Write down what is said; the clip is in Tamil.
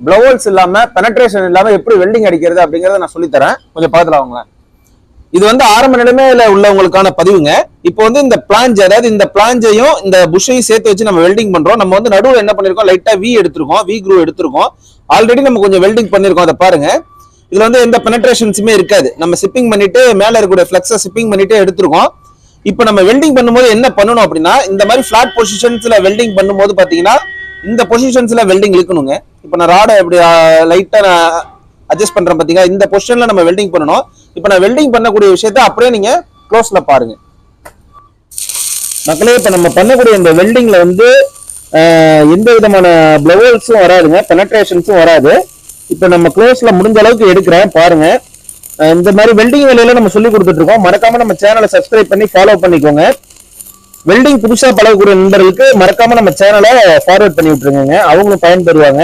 ப்ளவுஸ் இல்லாம பெனட்ரேஷன் இல்லாம எப்படி வெல்டிங் அடிக்கிறது அப்படிங்கறத நான் சொல்லித்தரேன். கொஞ்சம் பாத்துலாம் அவங்க. இது வந்து ஆரம்ப நிலைமையில உள்ளவங்களுக்கான பதிவுங்க. இப்போ வந்து இந்த பிளாஞ்ச், அதாவது இந்த பிளாஞ்சையும் இந்த புஷ்ஷையும் சேர்த்து வச்சு நம்ம வெல்டிங் பண்றோம். நம்ம வந்து நடுவில் என்ன பண்ணிருக்கோம், லைட்டா வி எடுத்திருக்கோம், வி க்ரூ எடுத்திருக்கோம். ஆல்ரெடி நம்ம கொஞ்சம் வெல்டிங் பண்ணிருக்கோம், அதை பாருங்க. இதுல வந்து எந்த பெனட்ரேஷன்ஸுமே இருக்காது. நம்ம சிப்பிங் பண்ணிட்டு மேல இருக்கக்கூடிய ஃபிளக்ஸை சிப்பிங் பண்ணிட்டு எடுத்திருக்கோம். இப்போ நம்ம வெல்டிங் பண்ணும்போது என்ன பண்ணணும் அப்படின்னா, இந்த மாதிரி ஃபிளாட் பொசிஷன்ஸ்ல வெல்டிங் பண்ணும்போது பாத்தீங்கன்னா இந்த பொசிஷன்ஸ்ல வெல்டிங் இழுக்கணுங்க. இப்போ நான் ராடை இப்படி லைட்டா நான் அட்ஜஸ்ட் பண்றேன் பாத்தீங்கன்னா, இந்த பொசிஷன்ல நம்ம வெல்டிங் பண்ணணும். இப்போ நான் வெல்டிங் பண்ணக்கூடிய விஷயத்த அப்படியே நீங்க க்ளோஸ்ல பாருங்க மக்களே. இப்ப நம்ம பண்ணக்கூடிய இந்த வெல்டிங்ல வந்து எந்த விதமான ப்ளவுஸும் வராதுங்க, பெனட்ரேஷன்ஸும் வராது. இப்ப நம்ம க்ளோஸ்ல முடிஞ்ச அளவுக்கு எடுக்கிறேன் பாருங்க. இந்த மாதிரி வெல்டிங் வேலையில நம்ம சொல்லி கொடுத்துட்டு இருக்கோம். மறக்காம நம்ம சேனலை சப்ஸ்கிரைப் பண்ணி ஃபாலோ பண்ணிக்கோங்க. வெல்டிங் புதுசா பழகக்கூடிய நண்பர்களுக்கு மறக்காம நம்ம சேனலை ஃபார்வர்ட் பண்ணி விட்டுருங்க, அவங்களும் பயன்பெறுவாங்க.